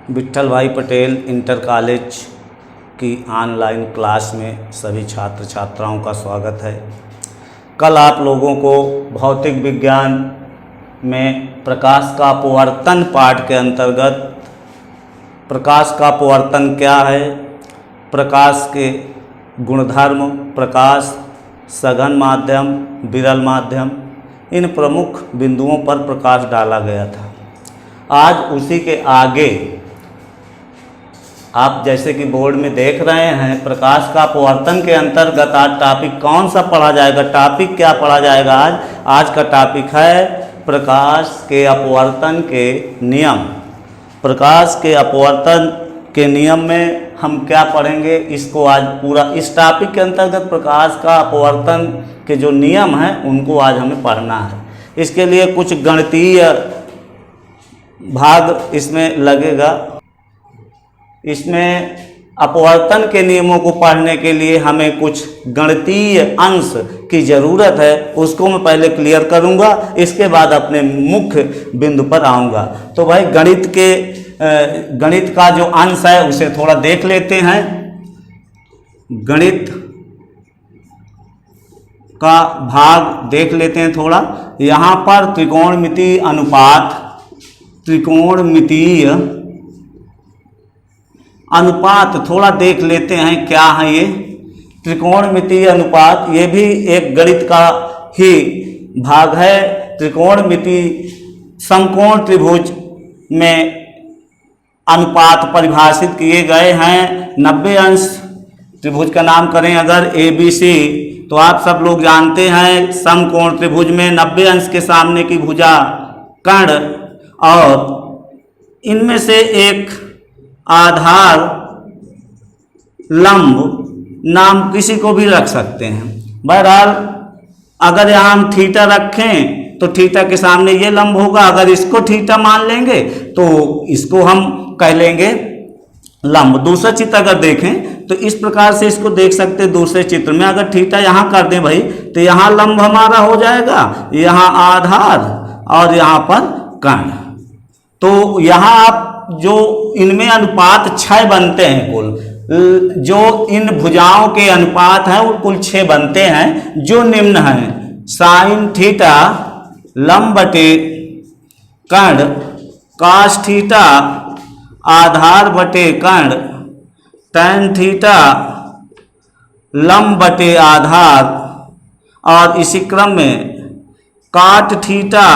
विट्ठल भाई Patel inter college की online class में सभी छात्र छात्राओं का स्वागत है। कल आप लोगों को भौतिक विज्ञान में प्रकाश का अपवर्तन पाठ के अंतर्गत प्रकाश का अपवर्तन क्या है, प्रकाश के गुणधर्म, प्रकाश सघन माध्यम, विरल माध्यम, इन प्रमुख बिंदुओं पर प्रकाश डाला गया था। आज उसी के आगे आप जैसे कि बोर्ड में देख रहे हैं, प्रकाश का अपवर्तन के अंतर्गत आज टॉपिक कौन सा पढ़ा जाएगा, टॉपिक क्या पढ़ा जाएगा आज का टॉपिक है प्रकाश के अपवर्तन के नियम। प्रकाश के अपवर्तन के नियम में हम क्या पढ़ेंगे, इसको आज पूरा इस टॉपिक के अंतर्गत प्रकाश का अपवर्तन के जो नियम हैं उनको आज हमें पढ़ना है। इसके लिए कुछ गणितीय भाग इसमें लगेगा। इसमें अपवर्तन के नियमों को पढ़ने के लिए हमें कुछ गणितीय अंश की ज़रूरत है, उसको मैं पहले क्लियर करूंगा, इसके बाद अपने मुख्य बिंदु पर आऊंगा। तो भाई गणित का जो अंश है उसे थोड़ा देख लेते हैं। गणित का भाग देख लेते हैं थोड़ा। यहाँ पर त्रिकोणमितीय अनुपात थोड़ा देख लेते हैं, क्या है ये त्रिकोणमितीय अनुपात। ये भी एक गणित का ही भाग है। त्रिकोणमितीय समकोण त्रिभुज में अनुपात परिभाषित किए गए हैं। 90 अंश त्रिभुज का नाम करें अगर ABC, तो आप सब लोग जानते हैं समकोण त्रिभुज में 90 अंश के सामने की भुजा कर्ण और इनमें से एक आधार लंब नाम किसी को भी रख सकते हैं। बहरहाल अगर यहाँ हम थीटा रखें तो थीटा के सामने ये लंब होगा, अगर इसको थीटा मान लेंगे तो इसको हम कह लेंगे लंब। दूसरा चित्र अगर देखें तो इस प्रकार से इसको देख सकते हैं। दूसरे चित्र में अगर थीटा यहाँ कर दें भाई तो यहाँ लंब हमारा हो जाएगा, यहाँ आधार और यहाँ पर कर्ण। तो यहाँ आप जो इनमें अनुपात 6 बनते हैं, कुल जो इन भुजाओं के अनुपात हैं वो कुल 6 बनते हैं, जो निम्न हैं। साइन थीटा लंब बटे कर्ण, कास थीटा आधार बटे कर्ण, टैन थीटा लंब बटे आधार, और इसी क्रम में काट थीटा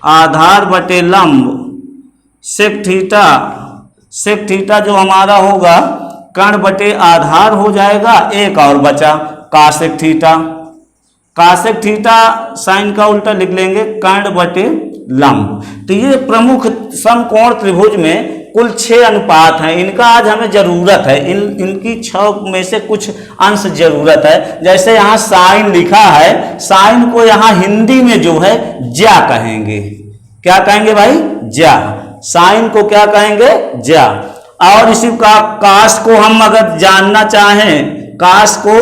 आधार बटे लंब, सेक थीटा जो हमारा होगा कर्ण बटे आधार हो जाएगा। एक और बचा कासेक थीटा साइन का उल्टा लिख लेंगे कर्ण बटे लंब। तो ये प्रमुख समकोण त्रिभुज में कुल 6 अनुपात हैं, इनका आज हमें जरूरत है। इनकी 6 में से कुछ अंश जरूरत है। जैसे यहाँ साइन लिखा है, साइन को यहाँ हिंदी में जो है ज्या कहेंगे। क्या कहेंगे भाई? ज्या। साइन को क्या कहेंगे? ज्या। और इसी का कास को हम अगर जानना चाहें, कास को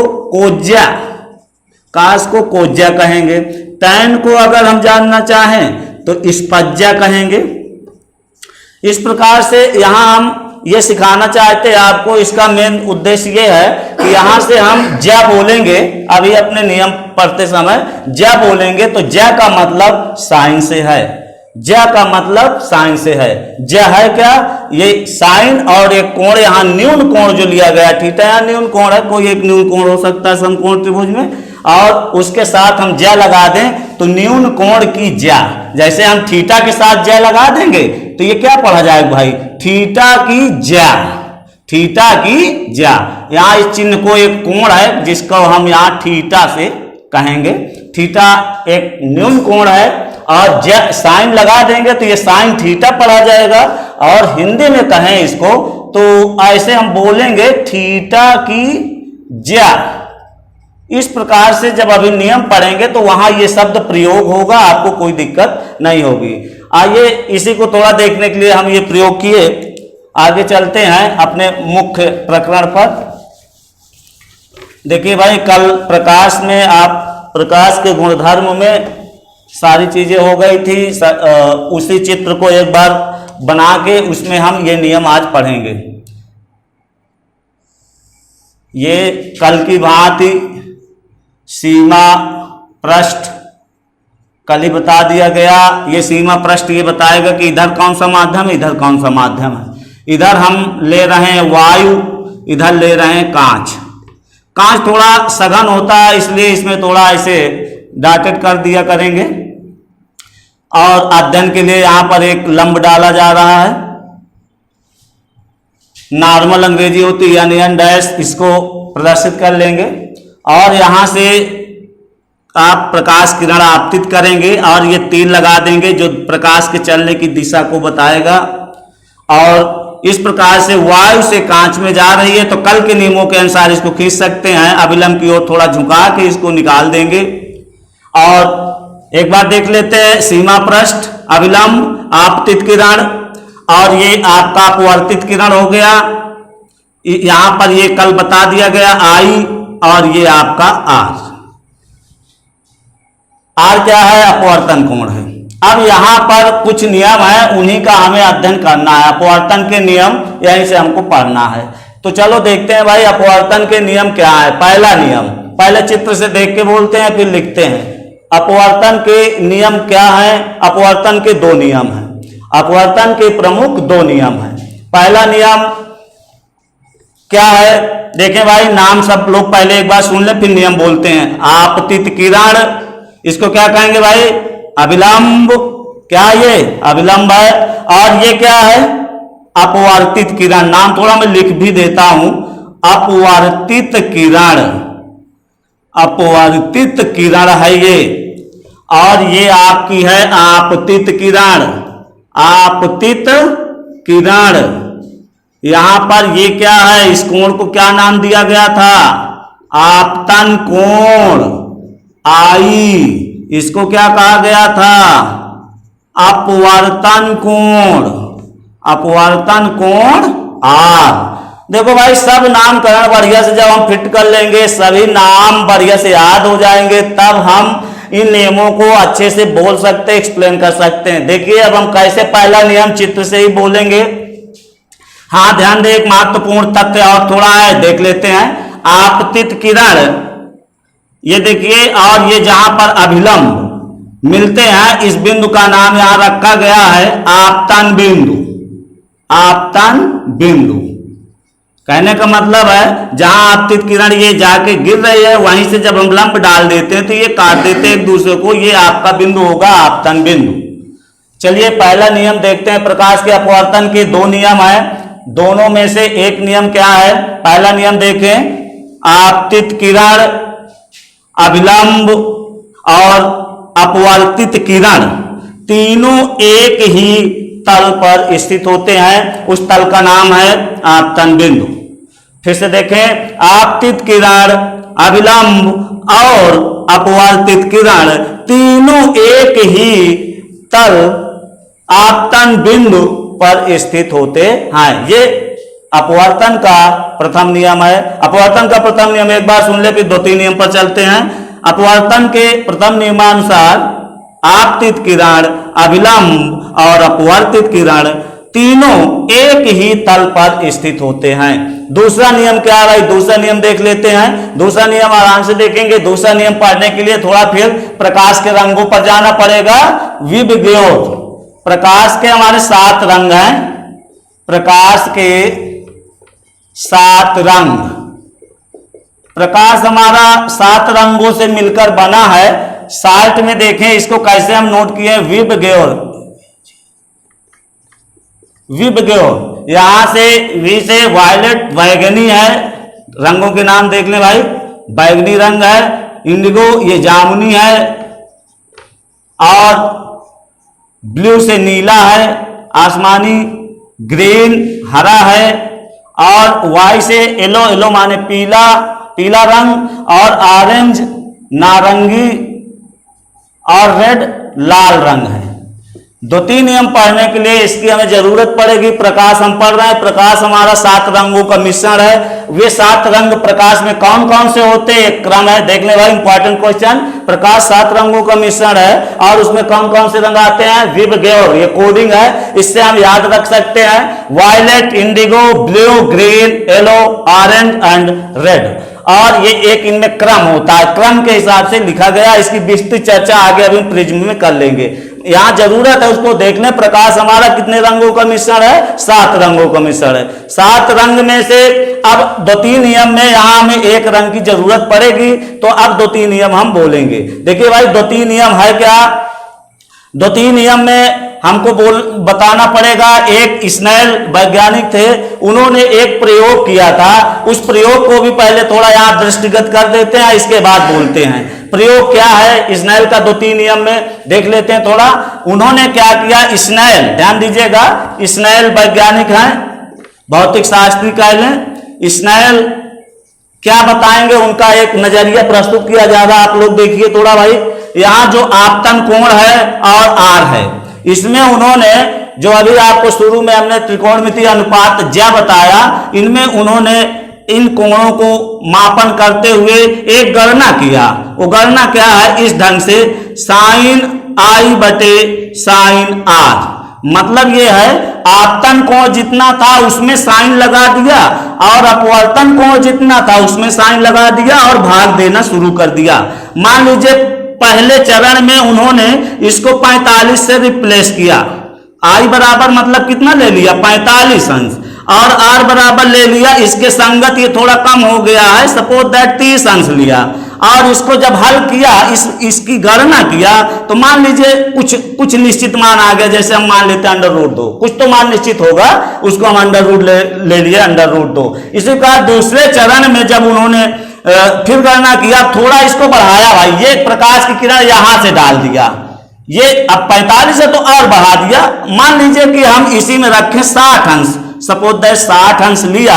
कोज्या कहेंगे। टैन को अगर हम जानना चाहें तो स्पज्या कहेंगे। इस प्रकार से यहाँ हम ये सिखाना चाहते हैं आपको। इसका मेन उद्देश्य ये है कि यहाँ से हम ज्या बोलेंगे, अभी अपने नियम पढ़ते समय ज्या बोलेंगे तो ज्या का मतलब साइन से है। ज्या का मतलब साइन से है। ज्या है क्या? ये साइन और एक कोण, यहाँ न्यून कोण जो लिया गया थीटा, यहाँ न्यून कोण है, कोई एक न्यून कोण हो सकता है समकोण त्रिभुज में, और उसके साथ हम ज्या लगा दें तो न्यून कोण की ज्या। जैसे हम थीटा के साथ ज्या लगा देंगे तो ये क्या पढ़ा जाएगा भाई? थीटा की ज्या। यहाँ इस चिन्ह को एक कोण है जिसको हम यहाँ थीटा से कहेंगे। थीटा एक न्यून कोण है और साइन लगा देंगे तो ये साइन थीटा पढ़ा जाएगा। और हिंदी में कहें इसको तो ऐसे हम बोलेंगे थीटा की ज्या। इस प्रकार से जब अभी नियम पढ़ेंगे तो वहां ये शब्द प्रयोग होगा, आपको कोई दिक्कत नहीं होगी। आइए इसी को थोड़ा देखने के लिए हम ये प्रयोग किए, आगे चलते हैं अपने मुख्य प्रकरण पर। देखिए भाई, कल प्रकाश में आप प्रकाश के गुणधर्म में सारी चीजें हो गई थी। उसी चित्र को एक बार बना के उसमें हम ये नियम आज पढ़ेंगे। ये कल की भांति सीमा पृष्ठ कल ही बता दिया गया। ये सीमा पृष्ठ ये बताएगा कि इधर कौन सा माध्यम है, इधर कौन सा माध्यम है। इधर हम ले रहे हैं वायु, इधर ले रहे हैं कांच। कांच थोड़ा सघन होता है, इसलिए इसमें थोड़ा ऐसे डॉटेड कर दिया करेंगे। और अध्ययन के लिए यहां पर एक लंब डाला जा रहा है, नॉर्मल अंग्रेजी होती है यानी एन डैश, इसको प्रदर्शित कर लेंगे। और यहां से आप प्रकाश किरण आपतित करेंगे और ये तीर लगा देंगे जो प्रकाश के चलने की दिशा को बताएगा। और इस प्रकार से वायु से कांच में जा रही है, तो कल के नियमों के अनुसार इसको खींच सकते हैं, अभिलंब की ओर थोड़ा झुका के इसको निकाल देंगे। और एक बार देख लेते हैं, सीमा पृष्ठ, अभिलंब, आपतित किरण, और ये आपका अपवर्तित किरण हो गया। यहां पर ये कल बता दिया गया आई, और ये आपका आर। आर क्या है? अपवर्तन कोण है। अब यहां पर कुछ नियम है, उन्हीं का हमें अध्ययन करना है। अपवर्तन के नियम यहीं से हमको पढ़ना है। तो चलो देखते हैं भाई अपवर्तन के नियम क्या है। पहला नियम, पहले चित्र से देख के बोलते हैं फिर लिखते हैं। अपवर्तन के नियम क्या है? अपवर्तन के दो नियम हैं। अपवर्तन के प्रमुख दो नियम हैं। पहला नियम क्या है? देखें भाई, नाम सब लोग पहले एक बार सुन ले फिर नियम बोलते हैं। आपतित किरण, इसको क्या कहेंगे भाई? अभिलंब। क्या ये अभिलंब है? और ये क्या है? अपवर्तित किरण। नाम थोड़ा मैं लिख भी देता हूं, अपवर्तित किरण। अपवर्तित किरण है ये। और ये आपकी है आपतित किरण। आपतित किरण, यहां पर ये क्या है? इस कोण को क्या नाम दिया गया था? आपतन कोण, आई। इसको क्या कहा गया था? अपवर्तन कोण। अपवर्तन कोण आर। देखो भाई, सब नामकरण बढ़िया से जब हम फिट कर लेंगे, सभी नाम बढ़िया से याद हो जाएंगे, तब हम इन नियमों को अच्छे से बोल सकते हैं, एक्सप्लेन कर सकते हैं। देखिए अब हम कैसे, पहला नियम चित्र से ही बोलेंगे। हाँ ध्यान दे, एक महत्वपूर्ण तथ्य और थोड़ा है, देख लेते हैं। आपतित किरण, ये देखिए, और ये जहां पर अभिलंब मिलते हैं, इस बिंदु का नाम यहां रखा गया है आपतन बिंदु। आपतन बिंदु कहने का मतलब है जहां आपतित किरण ये जाके गिर रही है, वहीं से जब हम लंब डाल देते हैं तो ये काट देते हैं एक दूसरे को, ये आपका बिंदु होगा आपतन बिंदु। चलिए पहला नियम देखते हैं। प्रकाश के अपवर्तन के दो नियम है, दोनों में से एक नियम क्या है? पहला नियम देखें, आपतित किरण, अभिलंब और अपवर्तित किरण तीनों एक ही तल पर स्थित होते हैं। उस तल का नाम है आपतन बिंदु। फिर से देखें, आपतित किरण, अभिलंब और अपवर्तित किरण तीनों एक ही तल आपतन बिंदु पर स्थित होते हैं। ये अपवर्तन का प्रथम नियम है। अपवर्तन का प्रथम नियम एक बार सुन ले, फिर दो तीन नियम पर चलते हैं। अपवर्तन के प्रथम नियमानुसार आपतित किरण, अभिलंब और अपवर्तित किरण तीनों एक ही तल पर स्थित होते हैं। दूसरा नियम क्या है भाई? दूसरा नियम देख लेते हैं। दूसरा नियम आराम से देखेंगे। दूसरा नियम पढ़ने के लिए थोड़ा फिर प्रकाश के रंगों पर जाना पड़ेगा। विबग्योर, प्रकाश के हमारे 7 रंग हैं। प्रकाश के 7 रंग, प्रकाश हमारा 7 रंगों से मिलकर बना है। साल्ट में देखें इसको कैसे हम नोट किए, विबग्योर। विबग्योर, यहां से वी से वायलेट, बैगनी है, रंगों के नाम देख लें भाई। बैगनी रंग है, इंडिगो ये जामुनी है, और ब्लू से नीला है, आसमानी ग्रीन हरा है, और वाई से येलो, येलो माने पीला, पीला रंग, और ऑरेंज नारंगी, और रेड लाल रंग है। द्वितीय नियम पढ़ने के लिए इसकी हमें जरूरत पड़ेगी। प्रकाश हम पढ़ रहे हैं, प्रकाश हमारा 7 रंगों का मिश्रण है। वे 7 रंग प्रकाश में कौन कौन से होते हैं, एक क्रम है, देख ले भाई, इंपॉर्टेंट क्वेश्चन। प्रकाश 7 रंगों का मिश्रण है और उसमें कौन कौन से रंग आते हैं, विबग्योर, ये कोडिंग है, इससे हम याद रख सकते हैं। Violet, indigo, blue, green, yellow, orange and red. और ये एक इनमें क्रम होता है, क्रम के हिसाब से लिखा गया। इसकी विस्तृत चर्चा आगे अभी प्रिज्म में कर लेंगे। यहां जरूरत है उसको देखने। प्रकाश हमारा कितने रंगों का मिश्रण है, 7 रंगों का मिश्रण है। 7 रंग में से अब द्वितीय नियम में यहां हमें एक रंग की जरूरत पड़ेगी, तो अब द्वितीय नियम हम बोलेंगे। देखिए भाई, द्वितीय नियम है क्या? द्वितीय नियम में हमको बताना पड़ेगा। एक स्नेल वैज्ञानिक थे, उन्होंने एक प्रयोग किया था। उस प्रयोग को भी पहले थोड़ा यहां दृष्टिगत कर देते हैं, इसके बाद बोलते हैं। प्रयोग क्या है स्नेल का द्वितीय नियम में, देख लेते हैं थोड़ा। उन्होंने क्या किया, स्नेल, ध्यान दीजिएगा, स्नेल वैज्ञानिक हैं, भौतिक शास्त्री कह लें। स्नेल क्या बताएंगे, उनका एक नजरिया प्रस्तुत किया जा रहा है। आप लोग देखिए थोड़ा भाई, यहां जो आपतन कोण है और आर है, इसमें उन्होंने जो अभी आपको शुरू में हमने त्रिकोणमितीय अनुपात ज्या बताया, इनमें उन्होंने इन कोणों को मापन करते हुए एक गणना किया। वो गणना क्या है, इस ढंग से, साइन आई बटे साइन आर। मतलब ये है, आपतन कोण जितना था उसमें साइन लगा दिया और अपवर्तन कोण जितना था उसमें साइन लगा दिया और भाग देना शुरू कर दिया। मान लीजिए पहले चरण में उन्होंने इसको 45 से रिप्लेस किया। आई बराबर मतलब कितना ले लिया, 45 अंश, और आर बराबर ले लिया, इसके संगत ये थोड़ा कम हो गया है, सपोज दैट 30 अंश लिया। और इसको जब हल किया, इसकी गणना किया, तो मान लीजिए कुछ निश्चित मान आ गया, जैसे हम मान लेते हैं √2, कुछ तो मान निश्चित होगा, उसको हम √2 ले लिए, √2। इसी प्रकार दूसरे चरण में जब उन्होंने फिर गणना किया, थोड़ा इसको बढ़ाया भाई, ये प्रकाश की किरण यहां से डाल दिया, ये अब 45 है तो और बढ़ा दिया। मान लीजिए कि हम इसी में रखें 60 अंश, सपोज दैट 60 अंश लिया,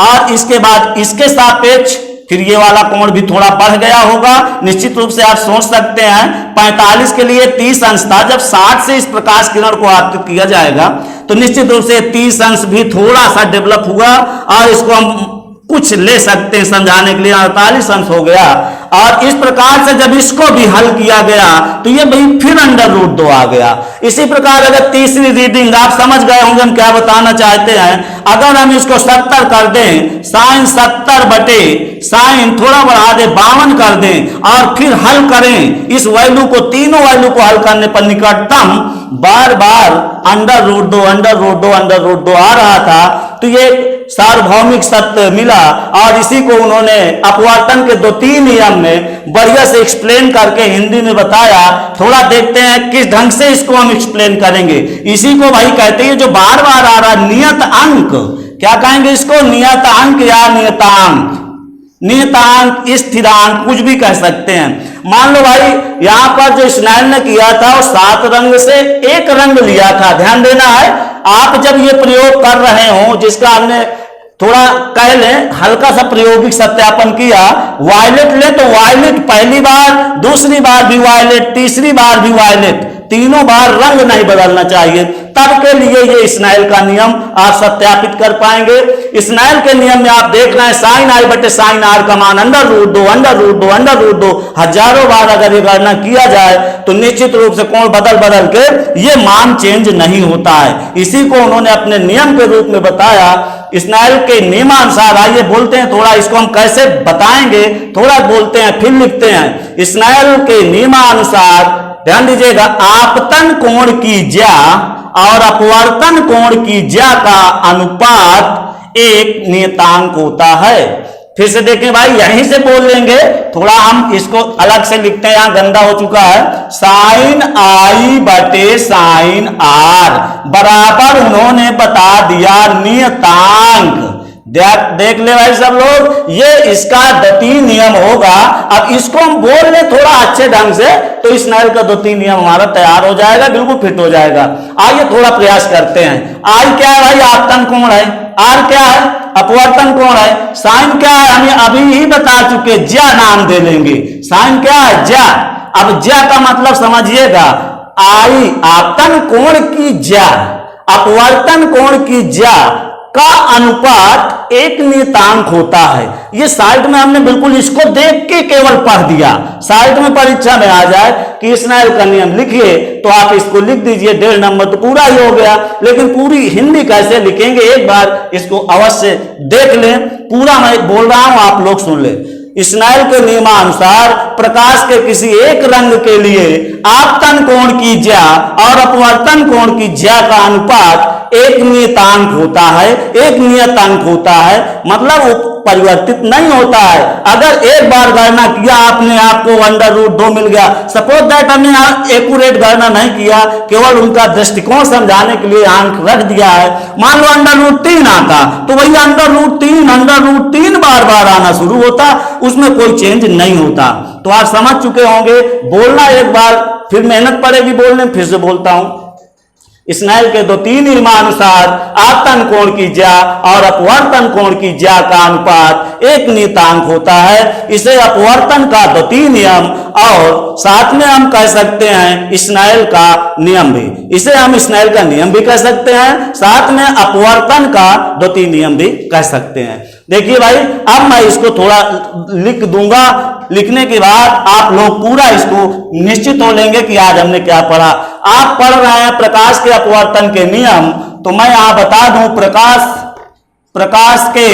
और इसके बाद इसके सापेक्ष फिर ये वाला कोण भी थोड़ा बढ़ गया होगा। निश्चित रूप से आप सोच सकते हैं 45 के लिए 30 अंश था, जब 60 से इस प्रकाश किरण को आपतित किया जाएगा तो निश्चित रूप से 30 अंश भी थोड़ा सा डेवलप हुआ, और इसको हम कुछ ले सकते हैं समझाने के लिए, 48 अंश हो गया। और इस प्रकार से जब इसको भी हल किया गया तो ये भाई फिर √2 आ गया। इसी प्रकार अगर तीसरी रीडिंग आप समझ गए होंगे हम क्या बताना चाहते हैं। अगर हम इसको 70 कर दें, साइन 70 बटे साइन थोड़ा बढ़ा दे 52 कर दें, और फिर हल करें इस वैल्यू को, तीनों वैल्यू को हल करने पर निकटतम बार बार √2 आ रहा था, तो ये सार्वभौमिक सत्य मिला। और इसी को उन्होंने अपवर्तन के द्वितीय नियम में बढ़िया से एक्सप्लेन करके हिंदी में बताया। थोड़ा देखते हैं किस ढंग से इसको हम एक्सप्लेन करेंगे। इसी को भाई कहते हैं जो बार बार आ रहा नियत अंक, क्या कहेंगे इसको, नियत अंक या नियतांक, नियतांक, स्थिरांक, कुछ भी कह सकते हैं। मान लो भाई यहां पर जो स्नेल ने किया था वो 7 रंग से एक रंग लिया था। ध्यान देना है, आप जब ये प्रयोग कर रहे हो, जिसका हमने थोड़ा कह लें हल्का सा प्रायोगिक सत्यापन किया, वायलेट ले तो वायलेट पहली बार, दूसरी बार भी वायलेट, तीसरी बार भी वायलेट, तीनों बार रंग नहीं बदलना चाहिए। तब के लिए ये स्नेल का नियम आप सत्यापित कर पाएंगे। स्नेल के नियम में आप देख रहे हैं साइन आई बटे साइन आर का मान √2 हजारों बार अगर ये गणना किया जाए तो निश्चित रूप से कोण बदल के ये मान चेंज नहीं होता है। इसी को उन्होंने अपने नियम के रूप में बताया। स्नेल के नियमानुसार, आइए बोलते हैं थोड़ा, इसको हम कैसे बताएंगे, थोड़ा बोलते हैं फिर लिखते हैं। स्नेल के नियमानुसार ध्यान दीजिएगा, आपतन कोण की ज्या और अपवर्तन कोण की ज्या का अनुपात एक नियतांक होता है। फिर से देखें भाई, यहीं से बोल लेंगे, थोड़ा हम इसको अलग से लिखते हैं, यहां गंदा हो चुका है। साइन आई बटे साइन आर बराबर उन्होंने बता दिया नियतांक। देख ले भाई सब लोग, ये इसका द्वितीय नियम होगा। अब इसको हम बोल ले थोड़ा अच्छे ढंग से तो स्नेल का द्वितीय नियम हमारा तैयार हो जाएगा, बिल्कुल फिट हो जाएगा। आइए थोड़ा प्रयास करते हैं। आई क्या है भाई, आपतन कोण है। आर क्या है, अपवर्तन कोण है। साइन क्या है, हमें अभी ही बता चुके, ज्या नाम दे लेंगे। साइन क्या है, ज्या। अब ज्या का मतलब समझिएगा, आई आपतन कोण की ज्या, अपवर्तन कोण की ज्या का अनुपात एक नियतांक होता है। ये साइट में हमने बिल्कुल इसको देख के केवल पढ़ दिया। साइट में परीक्षा में आ जाए कि स्नेल का नियम लिखिए तो आप इसको लिख दीजिए, 1.5 नंबर तो पूरा ही हो गया। लेकिन पूरी हिंदी कैसे लिखेंगे एक बार इसको अवश्य देख लें। पूरा मैं बोल रहा हूं, आप लोग सुन लें। स्नेल के नियमानुसार प्रकाश के किसी एक रंग के लिए आपतन कोण की ज्या और अपवर्तन कोण की ज्या का अनुपात एक नियतांक होता है। एक नियतांक होता है मतलब वो परिवर्तित नहीं होता है। अगर एक बार गणना किया आपने, आपको √2 मिल गया, सपोज दैट हमने एक्यूरेट गणना नहीं किया, केवल उनका दृष्टिकोण समझाने के लिए अंक रख दिया है। मान लो √3 आता तो वही √3 बार बार आना शुरू होता, उसमें कोई चेंज नहीं होता। तो आप समझ चुके होंगे। बोलना एक बार, फिर मेहनत पड़ेगी बोलने, फिर से बोलता हूं। स्नेल के 2-3 नियमानुसार आपतन कोण की ज्या और अपवर्तन कोण की ज्या का अनुपात एक नियतांक होता है। इसे अपवर्तन का 2-3 नियम और साथ में हम कह सकते हैं स्नेल का नियम भी। इसे हम स्नेल का नियम भी कह सकते हैं, साथ में अपवर्तन का 2-3 नियम भी कह सकते हैं। देखिए भाई, अब मैं इसको थोड़ा लिख दूंगा। लिखने के बाद आप लोग पूरा इसको निश्चित हो लेंगे कि आज हमने क्या पढ़ा। आप पढ़ रहे हैं प्रकाश के अपवर्तन के नियम, तो मैं यहां बता दूं प्रकाश के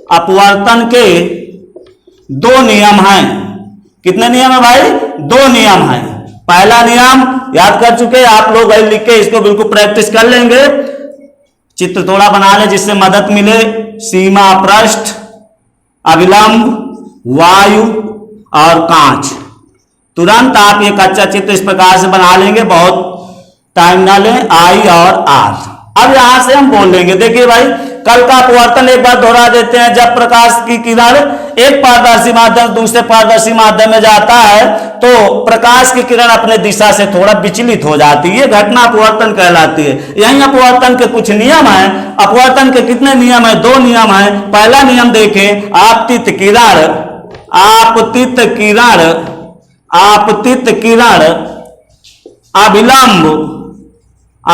अपवर्तन के 2 नियम हैं। कितने नियम है भाई? 2 नियम हैं। पहला नियम याद कर चुके आप लोग, लिख के इसको बिल्कुल प्रैक्टिस कर लेंगे। चित्र थोड़ा बना ले जिससे मदद मिले। सीमा पृष्ठ, अभिलंब, वायु और कांच। तुरंत आप ये कच्चा चित्र इस प्रकार से बना लेंगे, बहुत टाइम ना लें। आई और आर। अब यहां से हम बोल लेंगे। देखिए भाई, कल का अपवर्तन एक बार दोहरा देते हैं। जब प्रकाश की किरण एक पारदर्शी माध्यम दूसरे पारदर्शी माध्यम में जाता है तो प्रकाश की किरण अपने दिशा से थोड़ा विचलित हो जाती है। घटना अपवर्तन कहलाती है। यही अपवर्तन के कुछ नियम हैं। अपवर्तन के कितने नियम हैं? 2 नियम हैं। पहला नियम देखें, आपतित किरण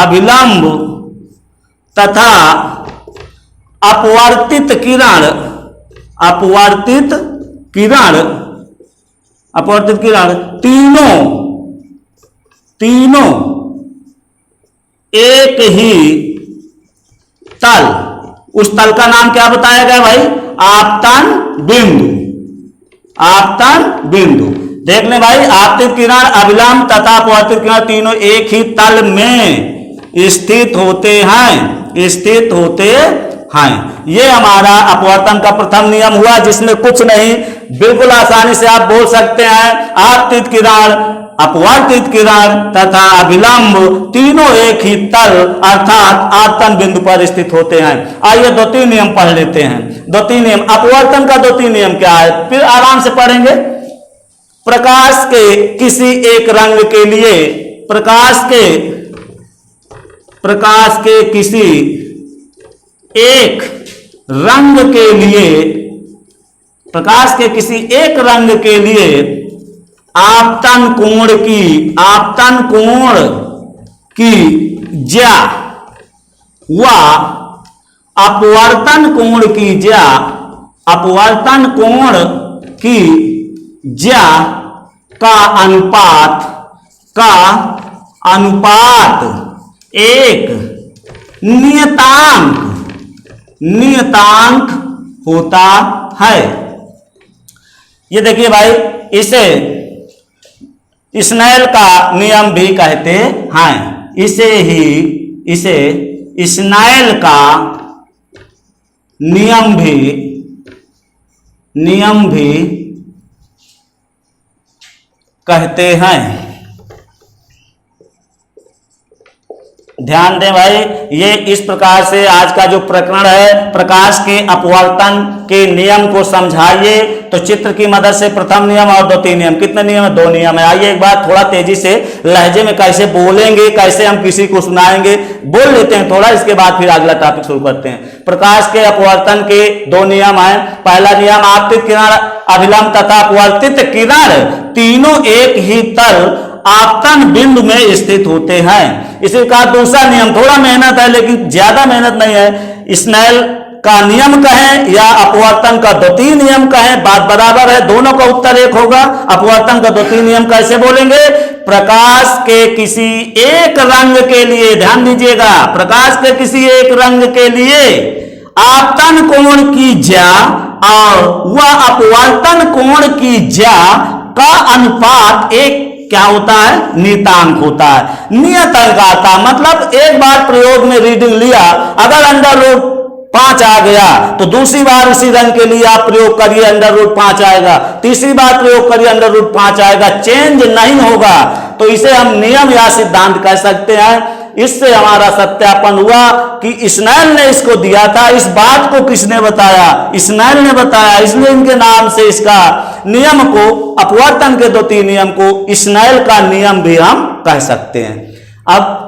अभिलंब तथा अपवर्तित किरण तीनों एक ही तल, उस तल का नाम क्या बताया गया भाई? आपतन बिंदु। देख ले भाई, आपतित किरण, अभिलंब तथा अपवर्तित किरण तीनों एक ही तल में स्थित होते हैं। ये हमारा अपवर्तन का प्रथम नियम हुआ, जिसमें कुछ नहीं, बिल्कुल आसानी से आप बोल सकते हैं आपतित किरण, अपवर्तित किरण तथा अभिलंब तीनों एक ही तल अर्थात आपतन बिंदु पर स्थित होते हैं। आइए 2-3 नियम पढ़ लेते हैं। 2-3 नियम अपवर्तन का 2-3 नियम क्या है, फिर आराम से पढ़ेंगे। प्रकाश के किसी एक रंग के लिए प्रकाश के किसी एक रंग के लिए आपतन कोण की ज्या व अपवर्तन कोण की ज्या का अनुपात एक नियतांक होता है। ये देखिए भाई, इसे स्नेल का नियम भी कहते हैं। इसे स्नेल का नियम भी कहते हैं। ध्यान दें भाई, ये इस प्रकार से आज का जो प्रकरण है, प्रकाश के अपवर्तन के नियम को समझाइए। तो चित्र की मदद से प्रथम नियम और द्वितीय नियम, कितने नियम है? 2 नियम है। आइए एक बार थोड़ा तेजी से लहजे में कैसे बोलेंगे, कैसे हम किसी को सुनाएंगे, बोल लेते हैं थोड़ा, इसके बाद फिर अगला टॉपिक शुरू करते हैं। प्रकाश के अपवर्तन के 2 नियम है। पहला नियम, आपतित किरण, अभिलंब तथा अपवर्तित किरण तीनों एक ही तल आपतन बिंदु में स्थित होते हैं। इसी का दूसरा नियम, थोड़ा मेहनत है लेकिन ज्यादा मेहनत नहीं है। स्नेल का नियम कहें या अपवर्तन का द्वितीय नियम कहें, बात बराबर है, दोनों का उत्तर एक होगा। अपवर्तन का द्वितीय नियम कैसे बोलेंगे? प्रकाश के किसी एक रंग के लिए, ध्यान दीजिएगा, प्रकाश के किसी एक रंग के लिए आपतन कोण की ज्या और वह अपवर्तन कोण की ज्या का अनुपात एक क्या होता है? नियतांक होता है। नियतांक आता मतलब एक बार प्रयोग में रीडिंग लिया, अगर √5 आ गया तो दूसरी बार उसी रंग के लिए आप प्रयोग करिए, √5 आएगा, तीसरी बार प्रयोग करिए, √5 आएगा, चेंज नहीं होगा। तो इसे हम नियम या सिद्धांत कह सकते हैं। इससे हमारा सत्यापन हुआ कि स्नेल ने इसको दिया था। इस बात को किसने बताया? स्नेल ने बताया, इसलिए इनके नाम से इसका नियम को, अपवर्तन के द्वितीय नियम को स्नेल का नियम भी हम कह सकते हैं। अब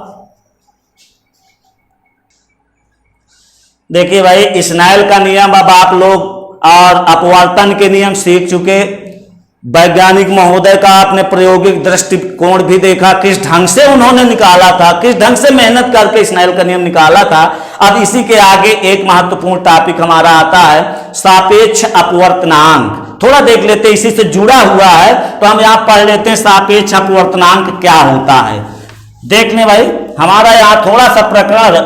देखिए भाई, स्नेल का नियम अब आप लोग और अपवर्तन के नियम सीख चुके। वैज्ञानिक महोदय का आपने प्रायोगिक दृष्टिकोण भी देखा, किस ढंग से उन्होंने निकाला था, किस ढंग से मेहनत करके स्नेल का नियम निकाला था। अब इसी के आगे एक महत्वपूर्ण टॉपिक हमारा आता है, सापेक्ष अपवर्तनांक। थोड़ा देख लेते हैं, इसी से जुड़ा हुआ है, तो हम यहां पढ़ लेते हैं सापेक्ष अपवर्तनांक क्या होता है। देख लें भाई, हमारा यहाँ थोड़ा सा प्रकरण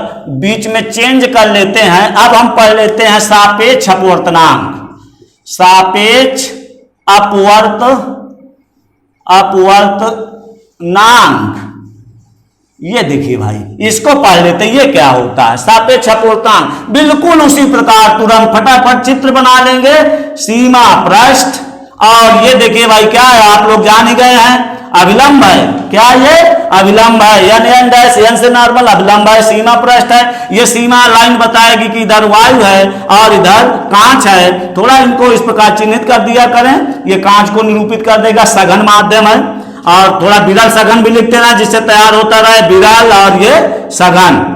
बीच में चेंज कर लेते हैं। अब हम पढ़ लेते हैं सापेक्ष अपवर्तनांक। सापेक्ष अपवर्तनांक, ये देखिए भाई, इसको पढ़ लेते हैं, ये क्या होता है सापेक्ष अपवर्तनांक। बिल्कुल उसी प्रकार तुरंत फटाफट चित्र बना लेंगे, सीमा पृष्ठ, और ये देखिए भाई क्या है, आप लोग जान ही गए हैं, अभिलंब है। क्या ये? अभिलंब है, एन डैश, एन से नॉर्मल, अभिलंब है, सीमा पृष्ठ है। ये सीमा लाइन बताएगी कि इधर वायु है और इधर कांच है। थोड़ा इनको इस प्रकार चिन्हित कर दिया करें, ये कांच को निरूपित कर देगा, सघन माध्यम है। और थोड़ा विरल सघन भी लिखते ना, जिससे तैयार होता रहे विरल और ये सघन।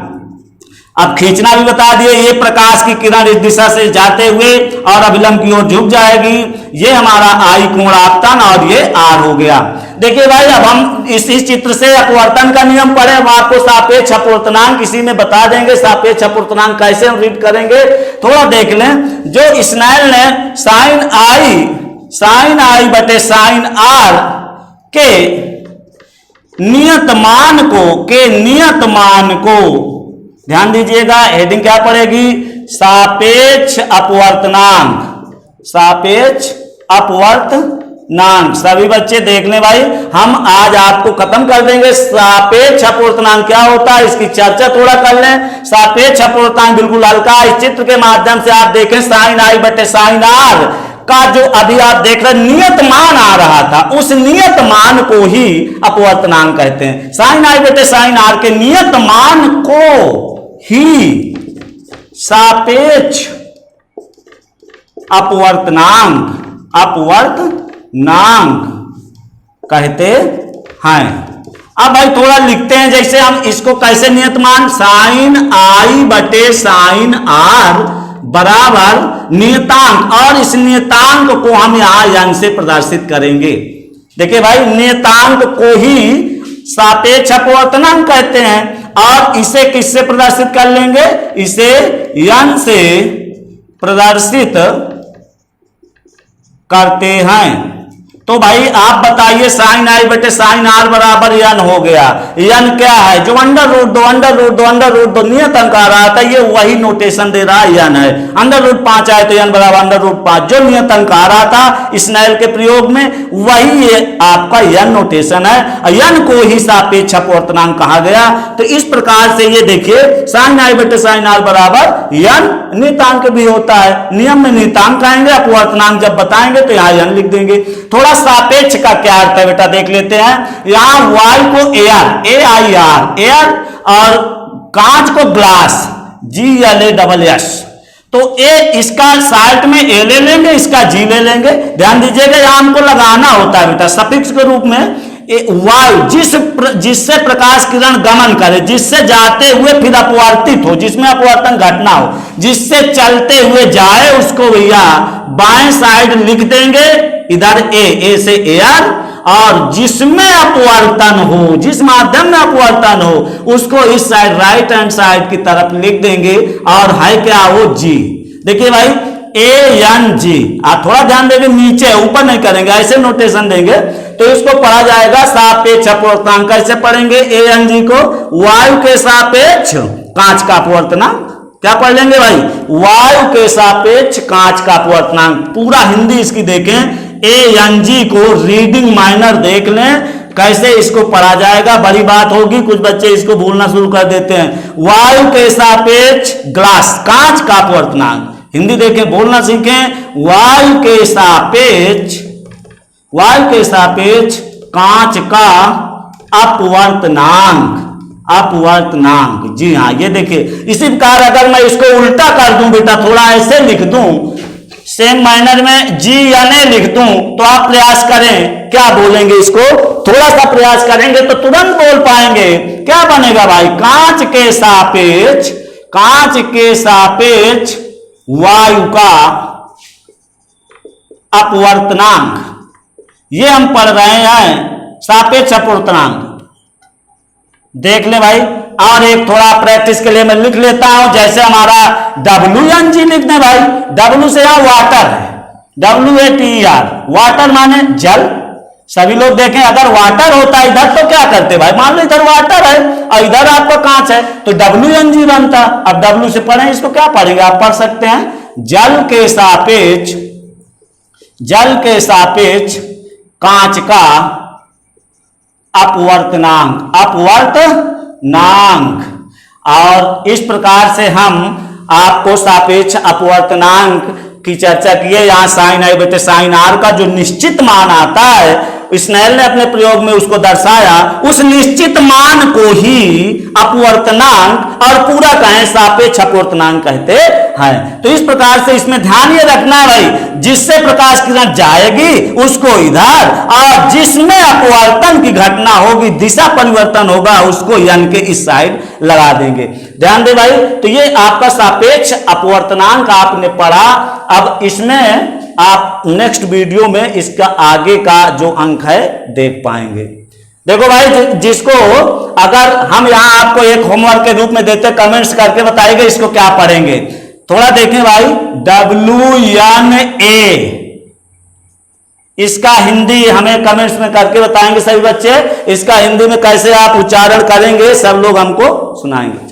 अब खींचना भी बता दिए, ये प्रकाश की किरण इस दिशा से जाते हुए और अभिलंब की ओर झुक जाएगी, ये हमारा आई कोण आपतन, और ये आर हो गया। देखिए भाई, अब हम इस चित्र से अपवर्तन का नियम पढ़े, हम आपको सापेक्ष अपवर्तनांक इसी में बता देंगे। सापेक्ष अपवर्तनांक कैसे हम रीड करेंगे थोड़ा देख लें। जो स्नेल ने साइन आई बटे साइन आर के नियत मान को ध्यान दीजिएगा, हेडिंग क्या पड़ेगी? सापेक्ष अपवर्तनांक। सापेक्ष अपवर्तनांक, सभी बच्चे देख लें भाई, हम आज आपको खत्म कर देंगे सापेक्ष अपवर्तनांक क्या होता है, इसकी चर्चा थोड़ा कर लें। सापेक्ष अपवर्तनांक बिल्कुल हल्का, इस चित्र के माध्यम से आप देखें, साइन आई बटे साइन आर का जो अभी आप देख रहे नियत मान आ रहा था, उस नियत मान को ही अपवर्तनांक कहते हैं। साइन आई बटे साइन आर के नियत मान को ही सापेक्ष अपवर्तनांक कहते हैं। अब भाई थोड़ा लिखते हैं, जैसे हम इसको कैसे नियत मान, साइन आई बटे साइन आर बराबर नियतांक, और इस नियतांक को हम यहां यन से प्रदर्शित करेंगे। देखिए भाई, नियतांक को ही सापेक्ष अपवर्तनांक कहते हैं, और इसे किससे प्रदर्शित कर लेंगे? इसे यन से प्रदर्शित करते हैं। तो भाई आप बताइए, साइन आई बटे साइन आर बराबर यन हो गया। यन क्या है? जो √2 नियत अंक आ रहा था, ये वही नोटेशन दे रहा है, यन है। √5 आए तो यन बराबर √5, जो नियत अंक आ रहा था स्नेल के प्रयोग में, वही ये आपका यन नोटेशन है। यन को ही सापेक्ष अपवर्तनांक कहा गया। तो इस प्रकार से ये देखिए, साइन आई बटे साइन आर बराबर यन, नियतांक भी होता है, नियम में नियतांक आएंगे, अपवर्तनांक जब बताएंगे तो यहां यन लिख देंगे। थोड़ा सापेक्ष का क्या अर्थ है बेटा देख लेते हैं। यहां वायु को एआर, और कांच को ग्लास, GLASS, तो ए इसका साल्ट में ए ले लेंगे, इसका जी ले लेंगे। ध्यान दीजिएगा यहां हमको लगाना होता है बेटा सफिक्स के रूप में। वायु जिससे प्रकाश किरण गमन करे, जिससे जाते हुए फिर अपवर्तित हो, जिसमें अपवर्तन घटना हो, जिससे चलते हुए जाए, उसको भैया बाएं साइड लिख देंगे इधर ए से एयर, और जिसमें अपवर्तन हो, जिस माध्यम में अपवर्तन हो, उसको इस साइड राइट हैंड साइड की तरफ लिख देंगे, और है क्या वो जी। देखिए भाई ANG, आप थोड़ा ध्यान देंगे, नीचे ऊपर नहीं करेंगे, ऐसे नोटेशन देंगे तो इसको पढ़ा जाएगा सापेक्ष अपवर्तनांक। कैसे पढ़ेंगे ANG को? वायु के सापेक्ष कांच का अपवर्तनांक। क्या पढ़ लेंगे भाई? वायु के सापेक्ष कांच का अपवर्तनांक। पूरा हिंदी इसकी देखें, ANG को रीडिंग माइनर देख लें कैसे इसको पढ़ा जाएगा, बड़ी बात होगी। कुछ बच्चे इसको भूलना शुरू कर देते हैं। वायु के सापेक्ष ग्लास कांच का अपवर्तनांक, हिंदी देखें, बोलना सीखें। वायु के सापेक्ष कांच का अपवर्तनांक, अपवर्तनांक। जी हाँ, ये देखिए इसी प्रकार अगर मैं इसको उल्टा कर दूं बेटा, थोड़ा ऐसे लिख दूं, सेम माइनर में GNA लिख दूं, तो आप प्रयास करें, क्या बोलेंगे इसको? थोड़ा सा प्रयास करेंगे तो तुरंत बोल पाएंगे। क्या बनेगा भाई? कांच के सापेक्ष वायु का अपवर्तनांक, ये हम पढ़ रहे हैं सापेक्ष अपवर्तनांक। देख ले भाई, और एक थोड़ा प्रैक्टिस के लिए मैं लिख लेता हूं, जैसे हमारा WNG लिख दें भाई। W से यहां वाटर है, WATER, वाटर माने जल। सभी लोग देखें, अगर वाटर होता इधर तो क्या करते भाई? मान लो इधर वाटर है और इधर आपका कांच है, तो WNG बनता। अब W से पढ़ें, इसको क्या पढ़ेंगे? आप पढ़ सकते हैं जल के सापेक्ष कांच का अपवर्तनांक, और इस प्रकार से हम आपको सापेक्ष अपवर्तनांक की चर्चा किए। यहां साइन आई बेटे, साइन आर का जो निश्चित मान आता है, स्नेल ने अपने प्रयोग में उसको दर्शाया, उस निश्चित मान को ही अपवर्तनांक और पूरा कहें सापेक्ष अपवर्तनांक कहते हैं। तो इस प्रकार से इसमें ध्यान ये रखना है भाई, जिससे प्रकाश किरण जाएगी उसको इधर, और जिसमें अपवर्तन की घटना होगी, दिशा परिवर्तन होगा, उसको यानी कि इस साइड लगा देंगे। ध्यान दे भाई, तो ये आपका सापेक्ष अपवर्तनांक आपने पढ़ा। अब इसमें आप नेक्स्ट वीडियो में इसका आगे का जो अंक है देख पाएंगे। देखो भाई, जिसको अगर हम यहां आपको एक होमवर्क के रूप में देते, कमेंट्स करके बताइएगा इसको क्या पढ़ेंगे। थोड़ा देखें भाई, WNA, इसका हिंदी हमें कमेंट्स में करके बताएंगे सभी बच्चे। इसका हिंदी में कैसे आप उच्चारण करेंगे, सब लोग हमको सुनाएंगे।